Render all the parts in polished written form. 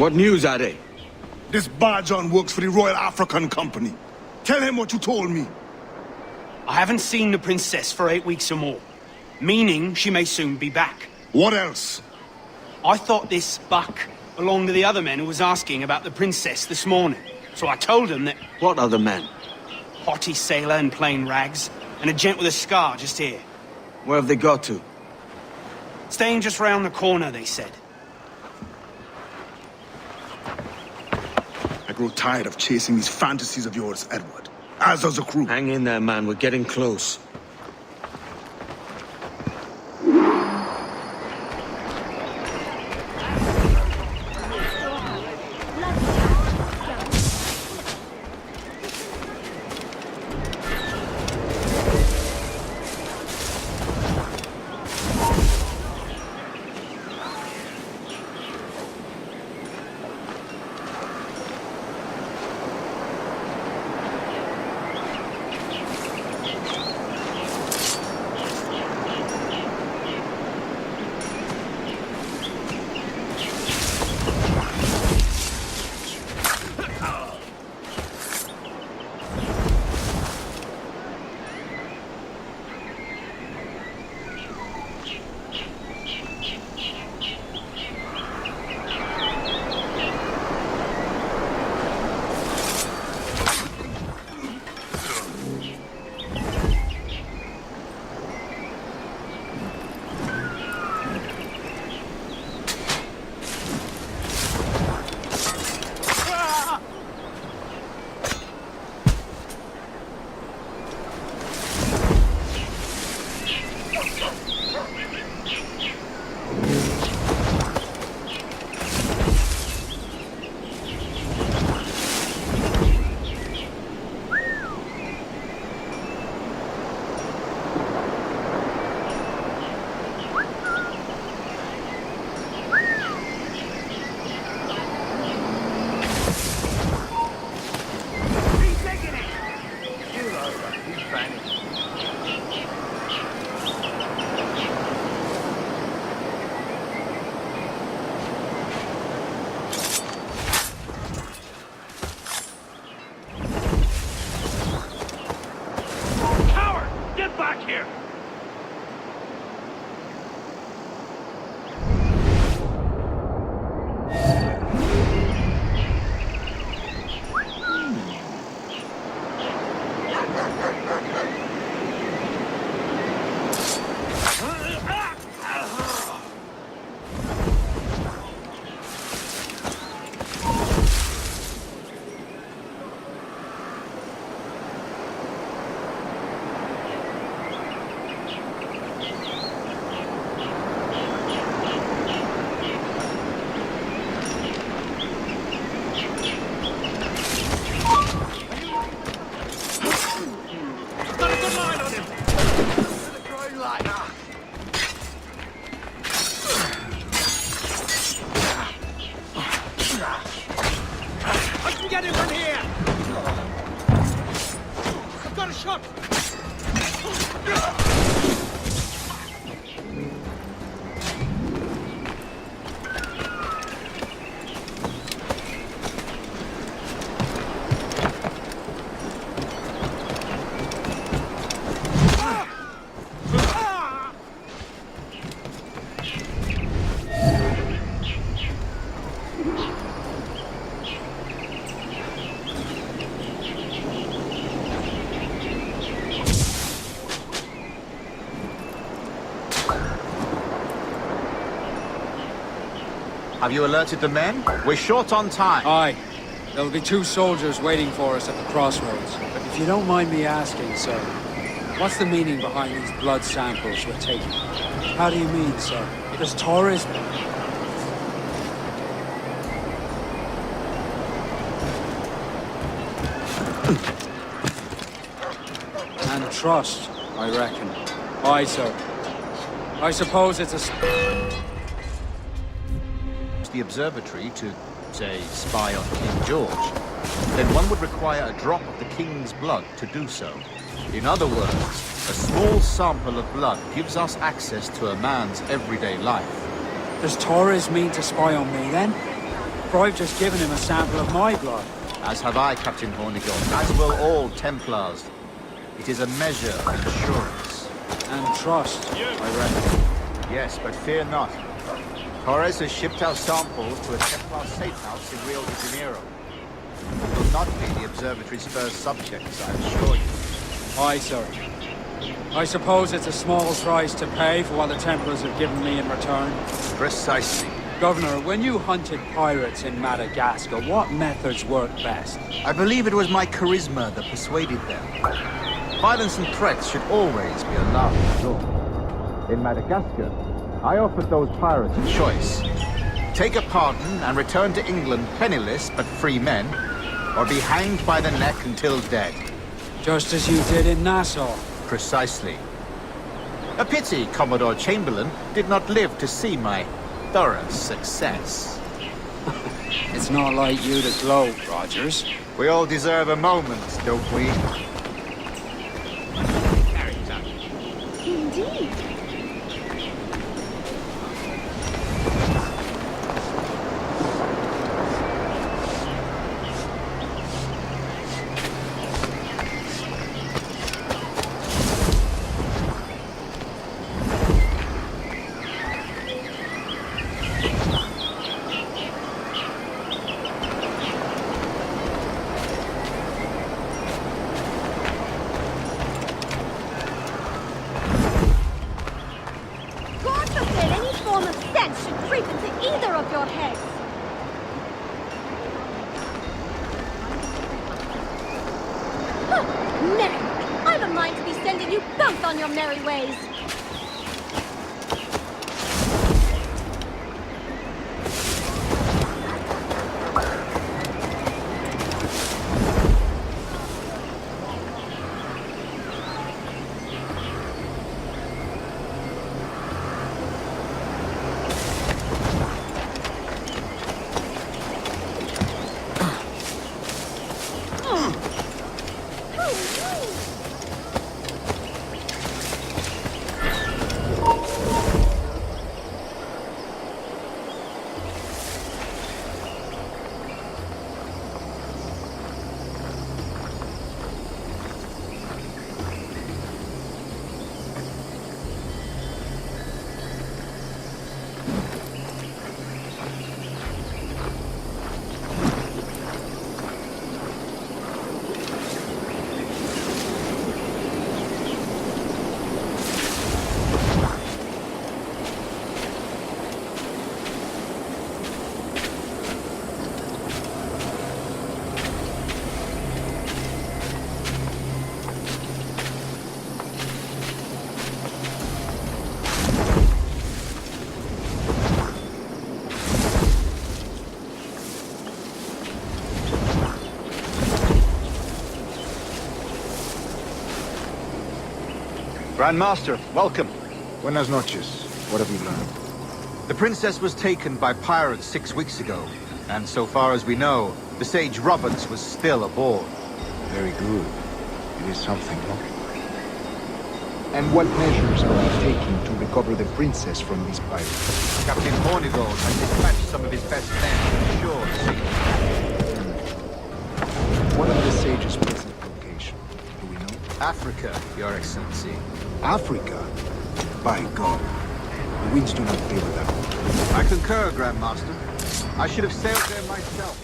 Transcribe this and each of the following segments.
What news are they? This Barjon works for the Royal African Company. Tell him what you told me. I haven't seen the princess for 8 weeks or more, meaning she may soon be back. What else? I thought this buck belonged to the other men who was asking about the princess this morning. So I told him that... What other men? Haughty sailor in plain rags, and a gent with a scar just here. Where have they got to? Staying just round the corner, they said. I grow tired of chasing these fantasies of yours, Edward. As does the crew. Hang in there, man. We're getting close. Have you alerted the men? We're short on time. Aye. There'll be 2 soldiers waiting for us at the crossroads. But if you don't mind me asking, sir, what's the meaning behind these blood samples we're taking? How do you mean, sir? Does tourism... And trust, I reckon. Aye, sir. I suppose it's a... the observatory to, say, spy on King George, then one would require a drop of the King's blood to do so. In other words, a small sample of blood gives us access to a man's everyday life. Does Torres mean to spy on me, then? For I've just given him a sample of my blood. As have I, Captain Hornigold, as will all Templars. It is a measure of insurance. And trust, I reckon. Yes, but fear not. Torres has shipped our samples to a Templar safe house in Rio de Janeiro. We will not be the observatory's first subjects, I assure you. Aye, sir. I suppose it's a small price to pay for what the Templars have given me in return. Precisely. Governor, when you hunted pirates in Madagascar, what methods worked best? I believe it was my charisma that persuaded them. Violence and threats should always be a last resort. In Madagascar, I offered those pirates a choice. Take a pardon and return to England penniless but free men, or be hanged by the neck until dead. Just as you did in Nassau. Precisely. A pity Commodore Chamberlain did not live to see my thorough success. It's not like you to gloat, Rogers. We all deserve a moment, don't we? Indeed. God forbid any form of sense should creep into either of your heads. Huh, nay, I've a mind to be sending you both on your merry ways. Grandmaster, welcome. Buenas noches. What have you learned? The princess was taken by pirates 6 weeks ago, and so far as we know, the sage Roberts was still aboard. Very good. It is something, no? And what measures are you taking to recover the princess from these pirates? Captain Hornigold has dispatched some of his best men to ensure the safety. What of the sage's present location? Do we know? Africa, Your Excellency. Africa? By God. The winds do not favor that. I concur, Grandmaster. I should have sailed there myself.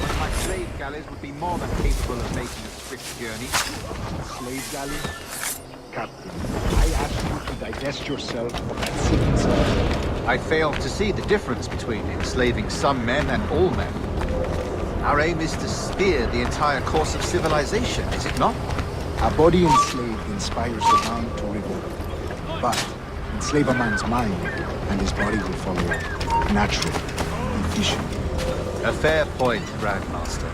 One of my slave galleys would be more than capable of making a swift journey. Slave galley? Captain, I ask you to divest yourself of that secrecy. I fail to see the difference between enslaving some men and all men. Our aim is to steer the entire course of civilization, is it not? A body enslaved inspires the mind to revolt. But enslave a man's mind, and his body will follow natural, efficient. A fair point, Grandmaster.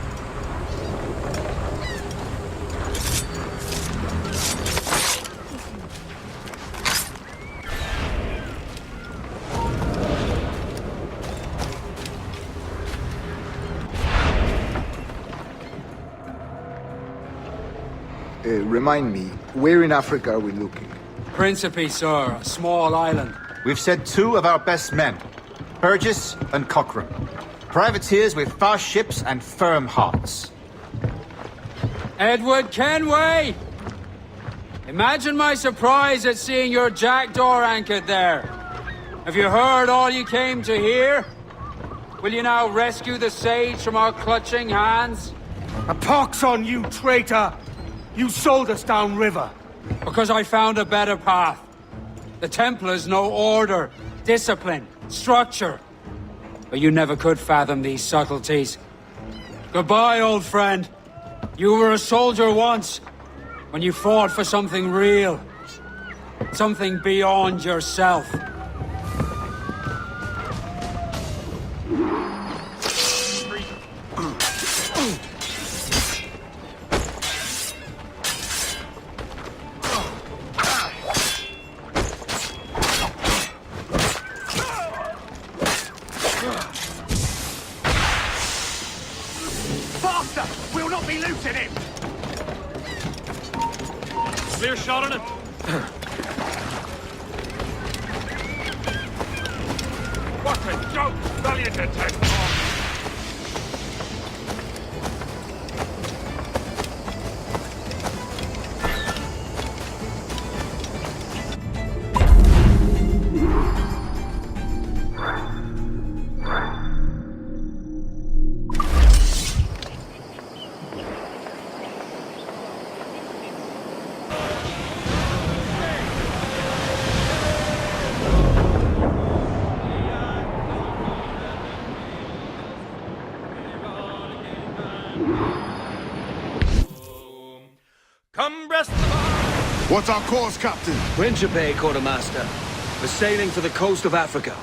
Remind me, where in Africa are we looking? Principe, sir, a small island. We've sent 2 of our best men, Burgess and Cochrane. Privateers with fast ships and firm hearts. Edward Kenway! Imagine my surprise at seeing your jackdaw anchored there. Have you heard all you came to hear? Will you now rescue the sage from our clutching hands? A pox on you, traitor! You sold us downriver. Because I found a better path. The Templars know order, discipline, structure. But you never could fathom these subtleties. Goodbye, old friend. You were a soldier once, when you fought for something real. Something beyond yourself. We'll not be looting him! Clear shot on him. What a joke! Valiant attack! What's our course, Captain? Winter Bay, Quartermaster. We're sailing for the coast of Africa.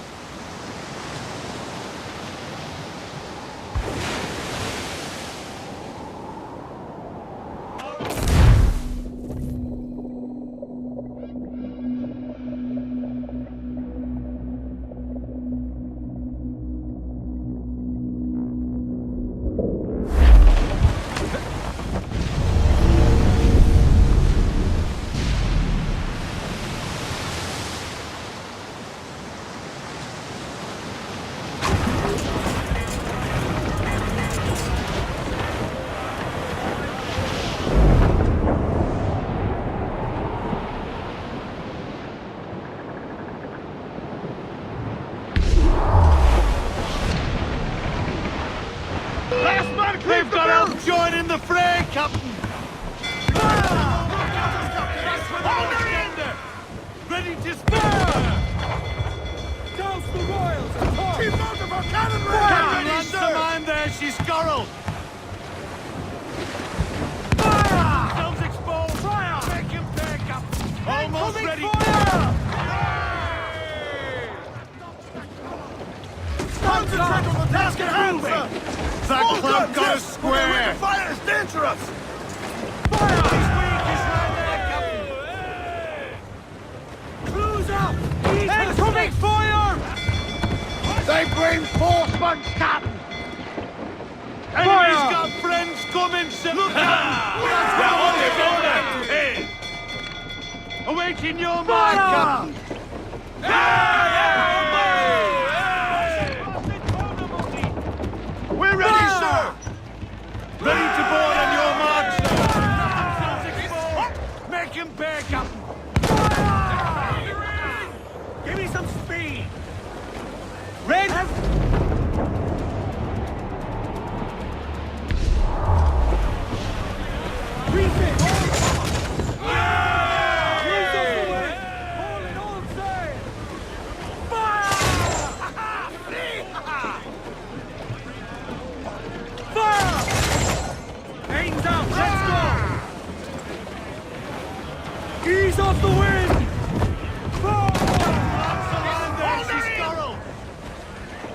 They've got help joining the fray, Captain! Ready to spur! Douse the royals and talk! Keep out of our cannon Captain, ready, answer sir! mine there, she's scorreled! Fire! Stones exposed! Fire! Make him pay, Captain! Almost ready! Fire! Concentrate on the task at hand, sir! That club got us square! Fire is dangerous! Fire! He's weak, he's right there, Captain! Close up! Incoming fire! They bring forcemen, Captain! Enemy's got friends coming, sir! Look out! Hey! Awaiting your mark, Captain! We're ready, sir! Ready to board on your mark, sir! Make him pay, Captain! Give me some speed! Red! Refit! Use of the wind! Hold it all sail! Fire! Fire! Aim's out! Let's go! Ease off the wind!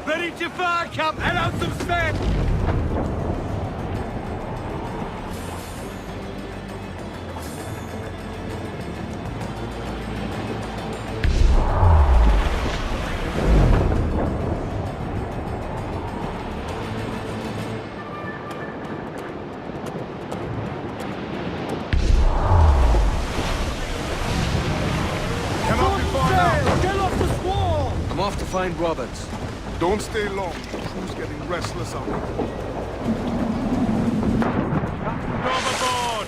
Ready to fire, Captain! Head out some spec! Come on, before now! Get off the squall! I'm off to find Roberts. Don't stay long. The crew's getting restless out there. Overboard!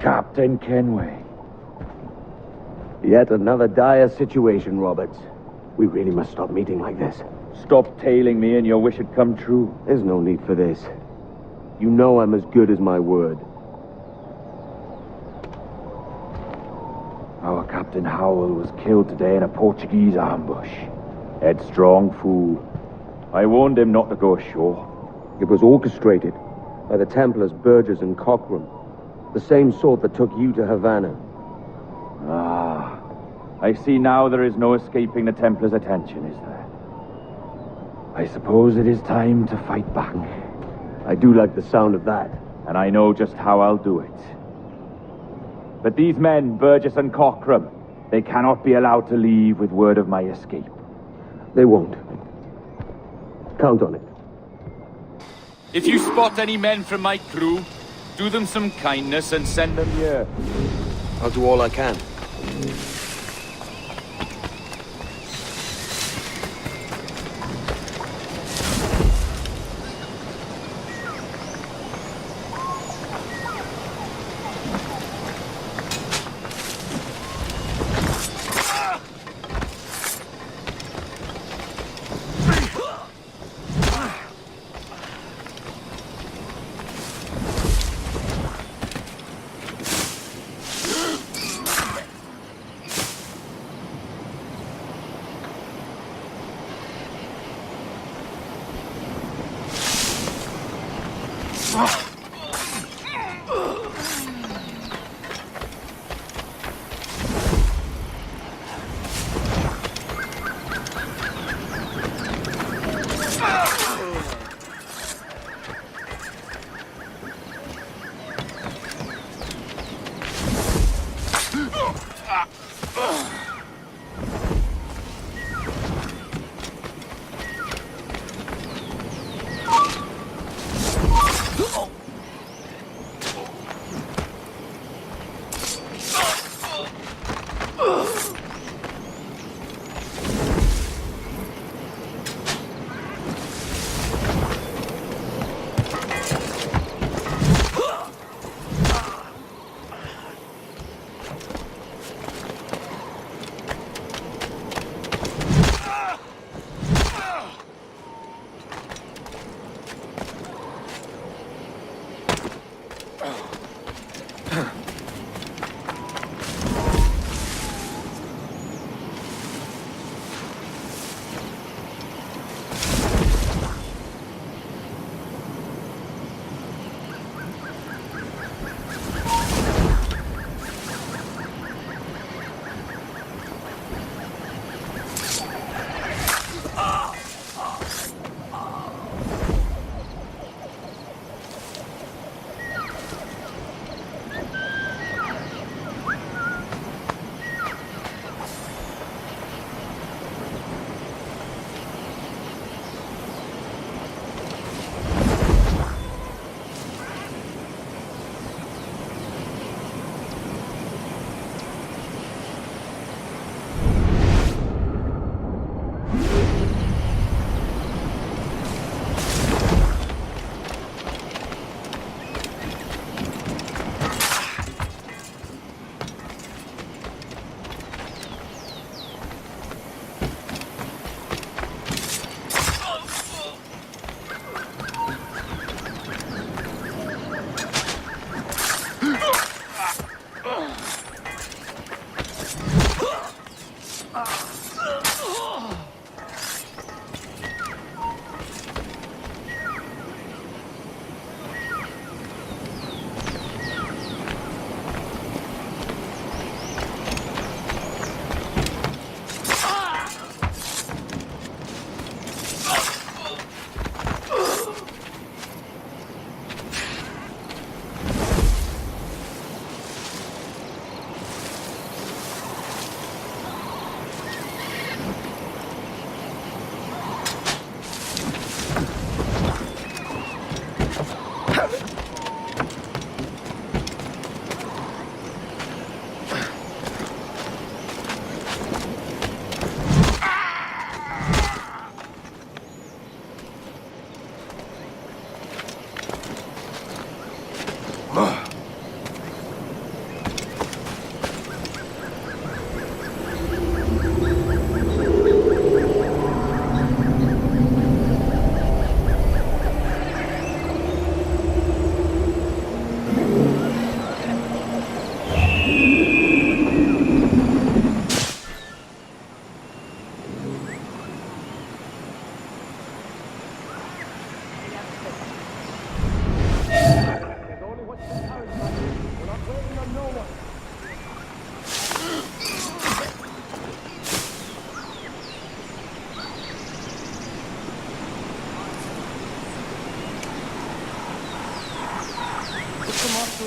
Captain Kenway. Yet another dire situation, Roberts. We really must stop meeting like this. Stop tailing me and your wish had come true. There's no need for this. You know I'm as good as my word. Our Captain Howell was killed today in a Portuguese ambush. Headstrong fool. I warned him not to go ashore. It was orchestrated by the Templars Burgess and Cockram. The same sort that took you to Havana. Ah, I see now there is no escaping the Templars' attention, is there? I suppose it is time to fight back. I do like the sound of that. And I know just how I'll do it. But these men, Burgess and Cockram, they cannot be allowed to leave with word of my escape. They won't. Count on it. If you spot any men from my crew, do them some kindness and send them here. I'll do all I can.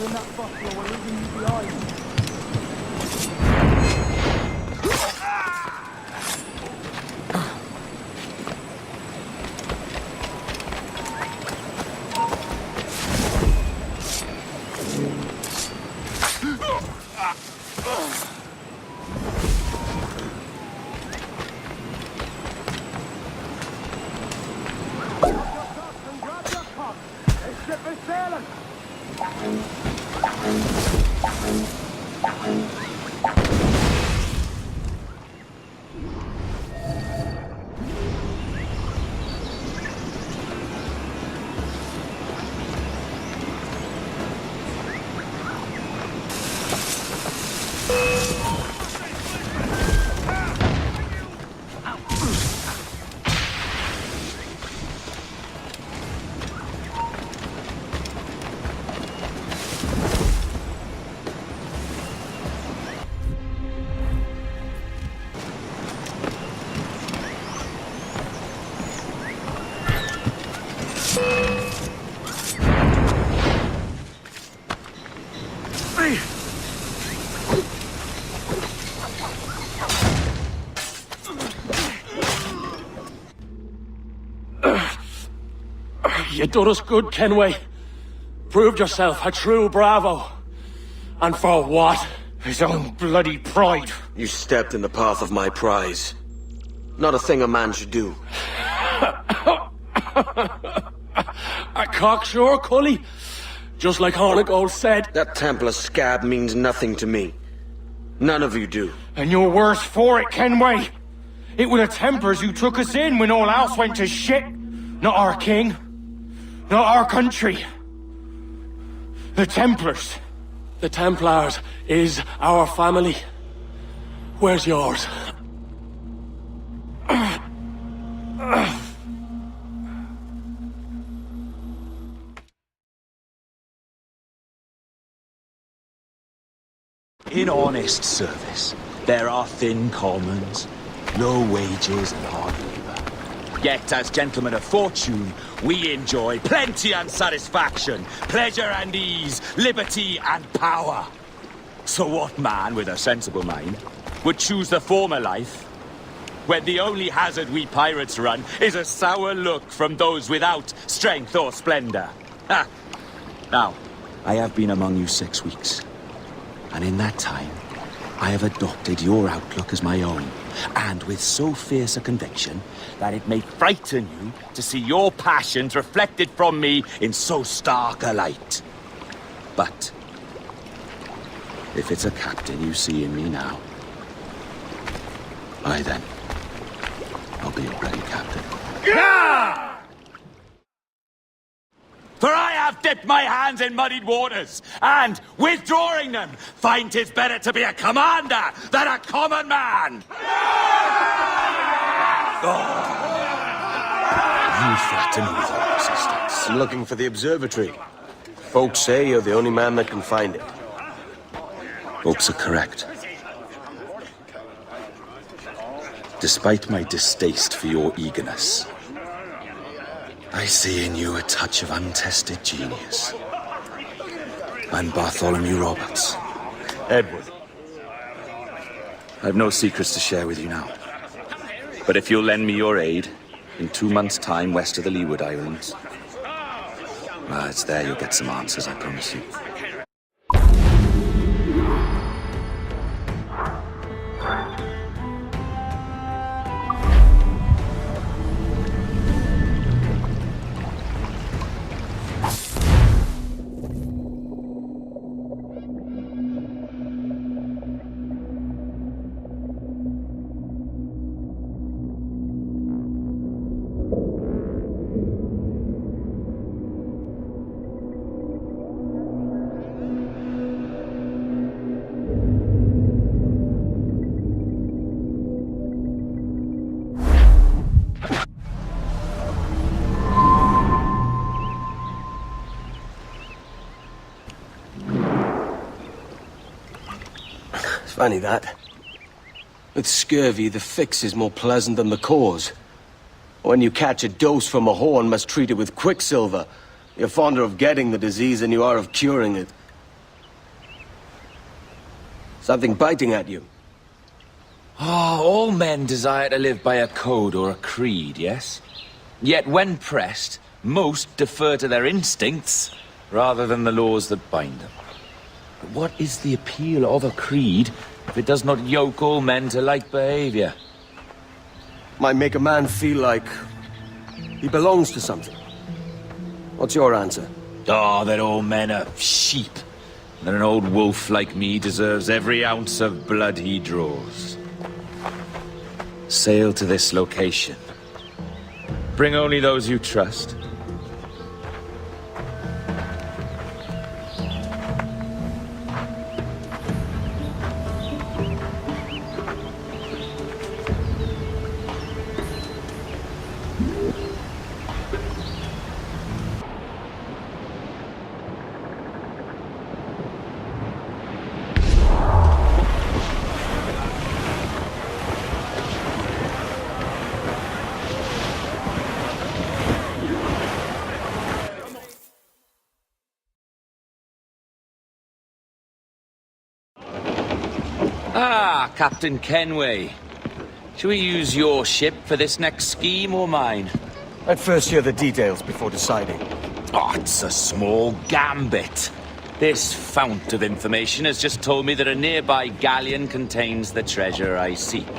in that buffalo are leaving you behind. You done us good, Kenway. Proved yourself a true bravo. And for what? His own bloody pride. You stepped in the path of my prize. Not a thing a man should do. A cocksure, Cully. Just like Hornigold said. That Templar scab means nothing to me. None of you do. And you're worse for it, Kenway. It were the Templars who took us in when all else went to shit. Not our king. Not our country. The Templars. The Templars is our family. Where's yours? In honest service, there are thin commons, low wages and hard labour. Yet, as gentlemen of fortune, we enjoy plenty and satisfaction, pleasure and ease, liberty and power. So what man with a sensible mind would choose the former life, when the only hazard we pirates run is a sour look from those without strength or splendour? Ha! Now, I have been among you 6 weeks. And in that time, I have adopted your outlook as my own, and with so fierce a conviction that it may frighten you to see your passions reflected from me in so stark a light. But if it's a captain you see in me now, I then, I'll be your ready captain. Yeah! For I have dipped my hands in muddied waters, and, withdrawing them, find 'tis better to be a commander than a common man! You threaten me with your resistance. I'm looking for the observatory. Folks say you're the only man that can find it. Folks are correct. Despite my distaste for your eagerness, I see in you a touch of untested genius. I'm Bartholomew Roberts. Edward. I've no secrets to share with you now. But if you'll lend me your aid, in 2 months' time west of the Leeward Islands, well, it's there you'll get some answers, I promise you. Funny that. With scurvy, the fix is more pleasant than the cause. When you catch a dose from a horn, must treat it with quicksilver. You're fonder of getting the disease than you are of curing it. Something biting at you. All men desire to live by a code or a creed, yes? Yet when pressed, most defer to their instincts rather than the laws that bind them. But what is the appeal of a creed if it does not yoke all men to like behavior? Might make a man feel like he belongs to something. What's your answer? That all men are sheep. That an old wolf like me deserves every ounce of blood he draws. Sail to this location. Bring only those you trust. Captain Kenway. Shall we use your ship for this next scheme or mine? I'd first hear the details before deciding. It's a small gambit. This fount of information has just told me that a nearby galleon contains the treasure I seek.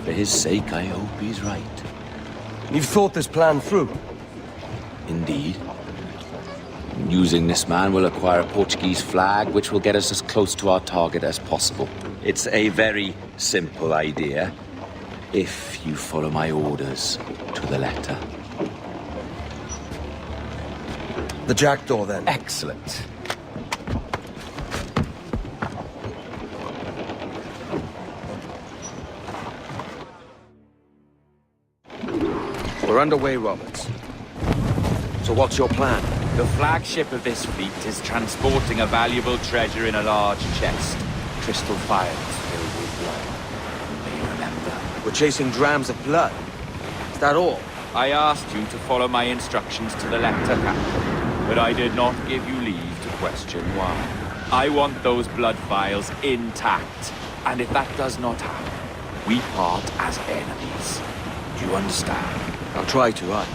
For his sake, I hope he's right. You've thought this plan through? Indeed. Using this man, we'll acquire a Portuguese flag, which will get us as close to our target as possible. It's a very simple idea, if you follow my orders to the letter. The jackdaw, then. Excellent. We're underway, Roberts. So what's your plan? The flagship of this fleet is transporting a valuable treasure in a large chest. Crystal files filled with blood. May you remember? We're chasing drams of blood. Is that all? I asked you to follow my instructions to the letter, Captain, but I did not give you leave to question why. I want those blood vials intact, and if that does not happen, we part as enemies. Do you understand? I'll try to, aye.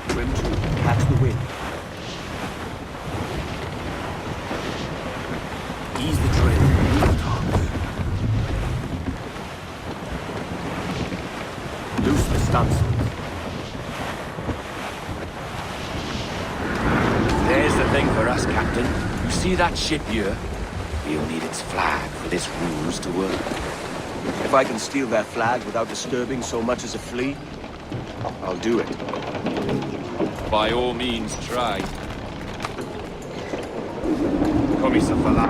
Swim to, catch the wind. Ease the trail, loose the stunsails. There's the thing for us, Captain. You see that ship here? We'll need its flag for this ruse to work. If I can steal their flag without disturbing so much as a flea, I'll do it. By all means, try. Commissar Fala.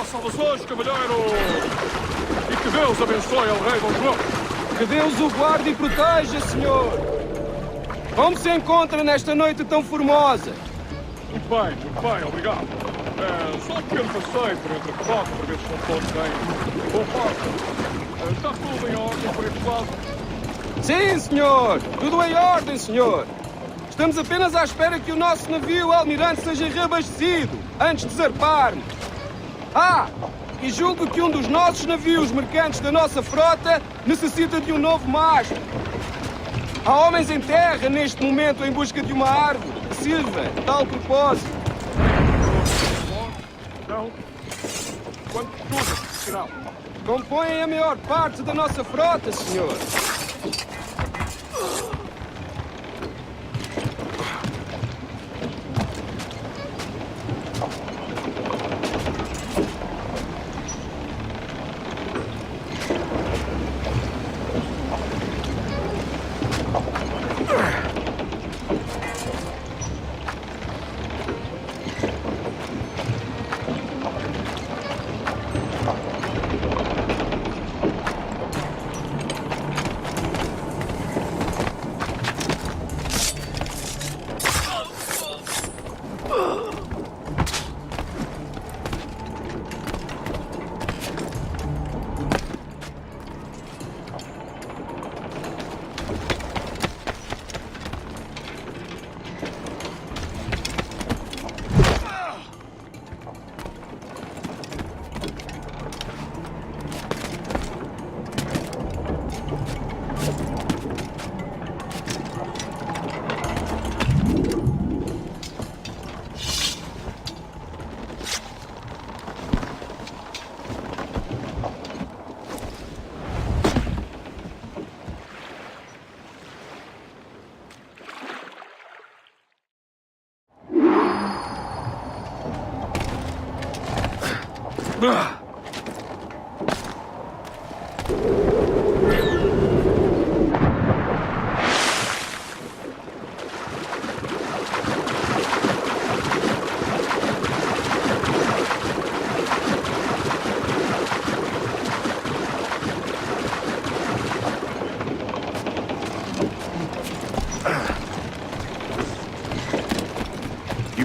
Saudações, cavalheiro! E que Deus abençoe ao rei Dom João! Que Deus o guarde e proteja, senhor! Como se encontra nesta noite tão formosa? Muito bem, obrigado. Só um pequeno passeio por entre fotos para ver se não todos têm boa parte. Está tudo em ordem por este lado? Sim, senhor! Tudo em ordem, senhor! Estamos apenas à espera que o nosso navio almirante seja reabastecido, antes de zarparmos. E julgo que um dos nossos navios mercantes da nossa frota necessita de um novo mastro. Há homens em terra neste momento em busca de uma árvore que sirva a tal propósito. Não. Quanto tudo, final. Compõem a maior parte da nossa frota, senhor. You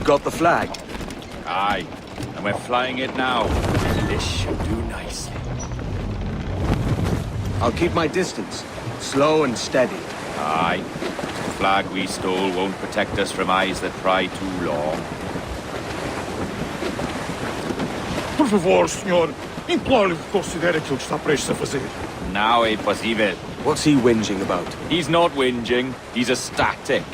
got the flag? Aye, and we're flying it now. This should do nicely. I'll keep my distance. Slow and steady. Aye. The flag we stole won't protect us from eyes that pry too long. Por favor, senhor. Imploro-lhe que considere aquilo que está prestes a fazer. Now é possível. What's he whinging about? He's not whinging, he's ecstatic.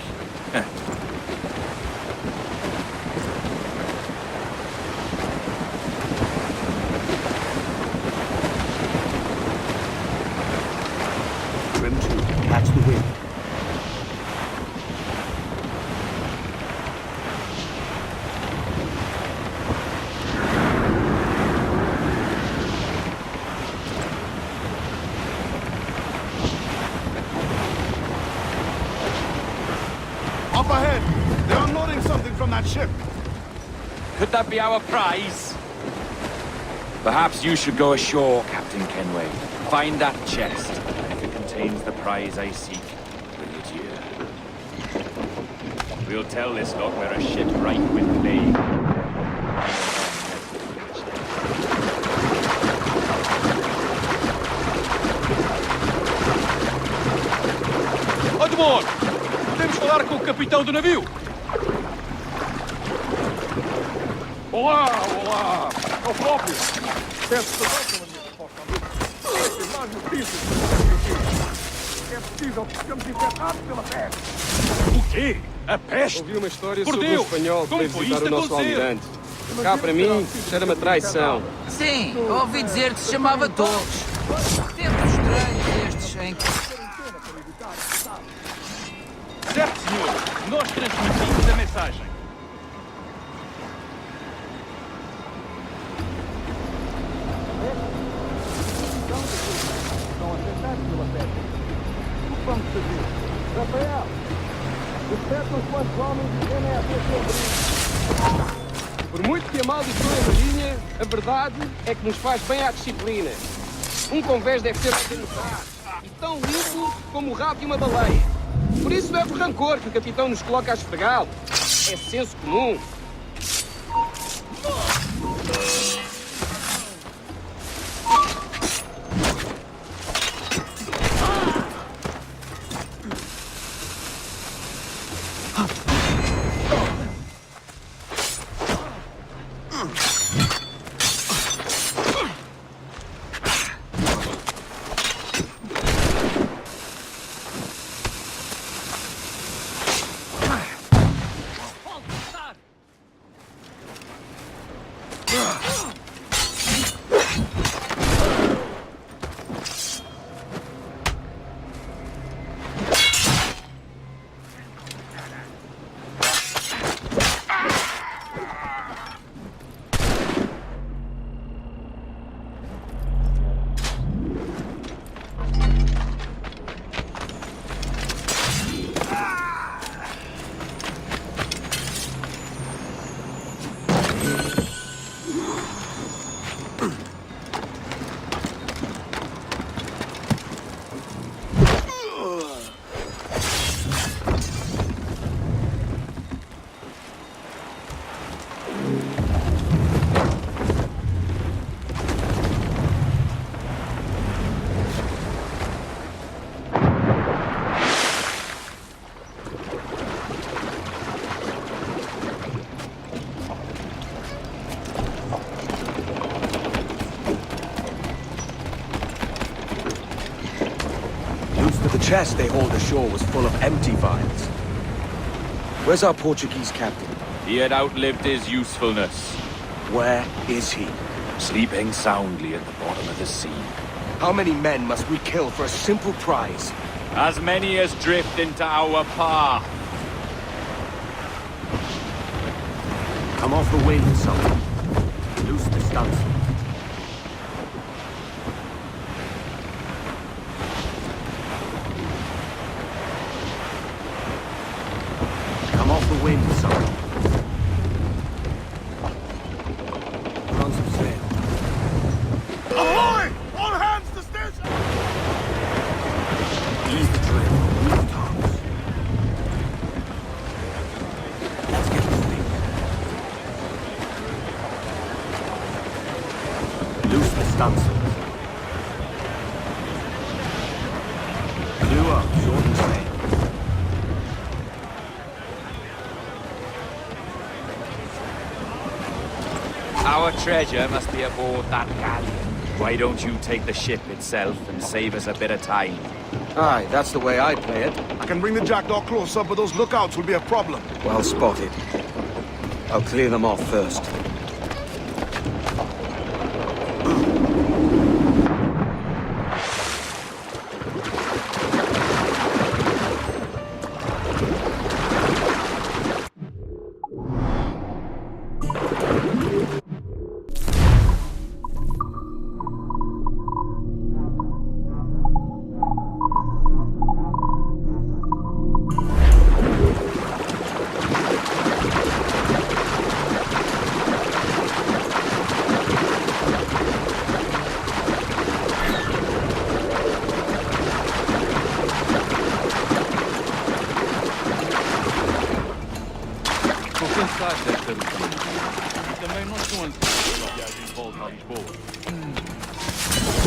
Trim to catch the wind. Up ahead! They're unloading something from that ship. Could that be our prize? Perhaps you should go ashore, Captain Kenway. Find that chest, and if it contains the prize I seek, bring it here. We'll tell this lot we're a ship rife with plague. Edward! Podemos falar com o capitão do navio? Olá, olá! É o próprio! Peço perdão pela minha resposta à luz. Tem mais notícias do é possível que ficamos infectados pela peste. O quê? A peste? Ouvi uma história Por sobre Deus! um espanhol que Como veio foi visitar isto o nosso acontecer? almirante. Cá para mim, cheira-me traição. Sim, ouvi dizer que se chamava Torres. Tempos estranhos estes em que... Certo, senhor. Nós transmitimos a mensagem. O que vamos fazer? Rafael, desperta os quantos homens e vêm a ser. Por muito que a maldição a marinha, a verdade é que nos faz bem à disciplina. Um convés deve ser organizado e tão limpo como o rabo de uma baleia. Por isso não é por rancor que o capitão nos coloca a esfregá-lo. É senso comum. The chest they hauled ashore was full of empty vials. Where's our Portuguese captain? He had outlived his usefulness. Where is he? Sleeping soundly at the bottom of the sea. How many men must we kill for a simple prize? As many as drift into our path. Come off the wind, someone. Loose the stunts. Ahoy! All hands to station! Ease the train on the rooftops. Let's get moving. Loose the stunsails. Blew up, short and sail. Our treasure must be aboard that galleon. Why don't you take the ship itself and save us a bit of time? Aye, that's the way I play it. I can bring the jackdaw closer, but those lookouts will be a problem. Well spotted. I'll clear them off first.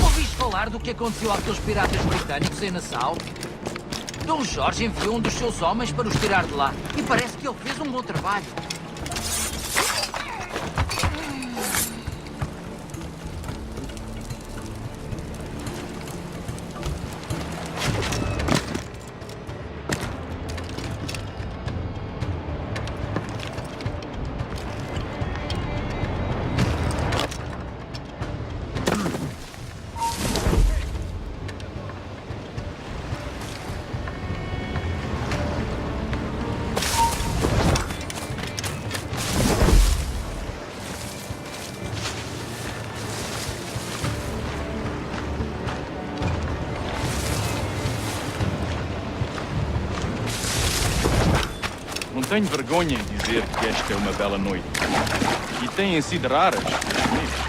Ouviste falar do que aconteceu àqueles piratas britânicos em Nassau? Dom Jorge enviou um dos seus homens para os tirar de lá. E parece que ele fez um bom trabalho. Não tenho vergonha em dizer que esta é uma bela noite. E têm sido raras as noites.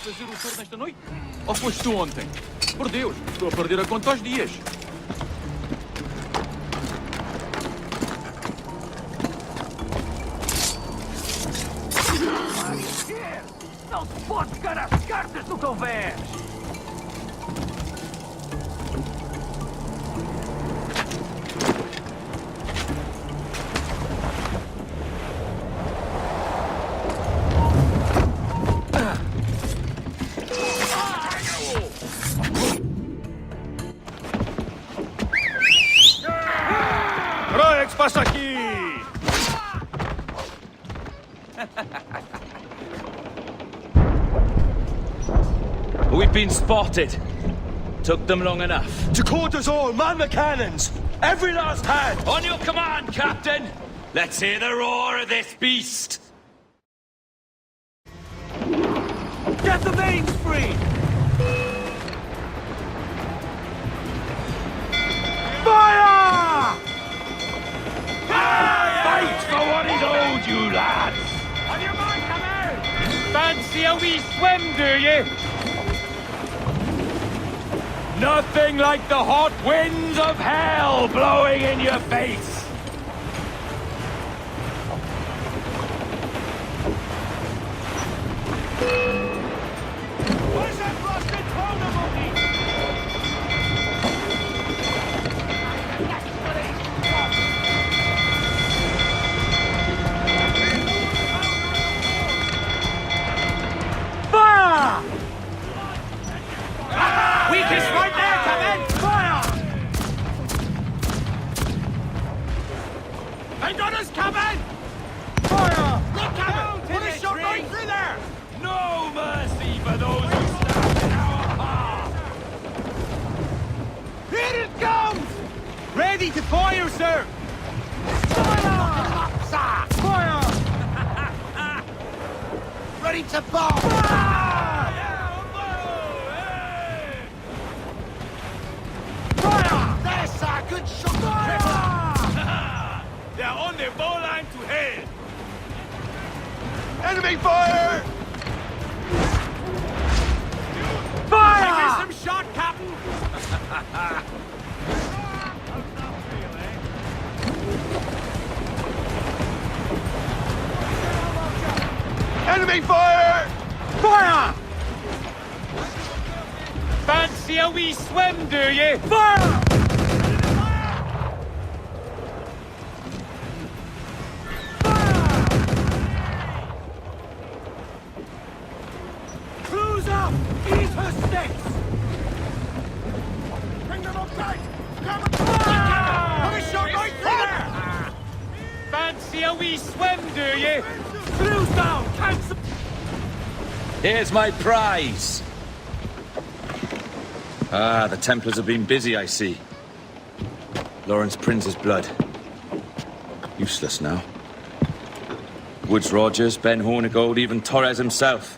Fazer o tour nesta noite? Ou foste tu ontem? Por Deus, estou a perder a conta aos dias. Não se pode ficar às cartas do convés! Passa aqui! We've been spotted. Took them long enough. To quarters all, man the cannons! Every last hand! On your command, Captain! Let's hear the roar of this beast! Get the mains free! Fire! Fight for what is owed, you lads! On your mark, come out! Fancy a wee swim, do you? Nothing like the hot winds of hell blowing in your face! Where's that rusted powder monkey? Fire! Weakest right there, come in! Fire! They got us coming! Fire! Look out! Put a shot right through there! No mercy for those who stand in our path! Here it comes! Ready to fire, sir! Fire! It's a bomb! Fire! That's a good shot! They're on the bowline to hell! Enemy fire! Fire! Give me some shot, Captain! Enemy fire! Fire! Fancy a wee swim, do you? Fire! Cruise up! Eat her sticks! Bring them up tight! Come on! Have a shot right there! Fancy a wee swim, do you? Cruise down! Cancel! Here's my prize. Ah, the Templars have been busy, I see. Lawrence Prince's blood. Useless now. Woods Rogers, Ben Hornigold, even Torres himself.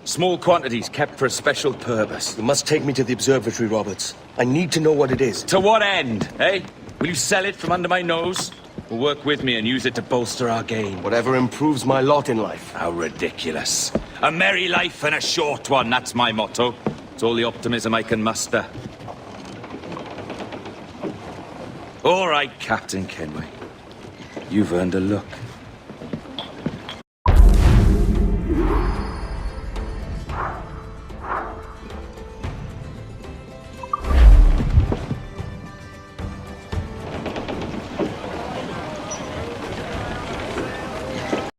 Small quantities kept for a special purpose. You must take me to the observatory, Roberts. I need to know what it is. To what end, eh? Will you sell it from under my nose? Or work with me and use it to bolster our gain? Whatever improves my lot in life. How ridiculous. A merry life and a short one, that's my motto. It's all the optimism I can muster. All right, Captain Kenway. You've earned a look.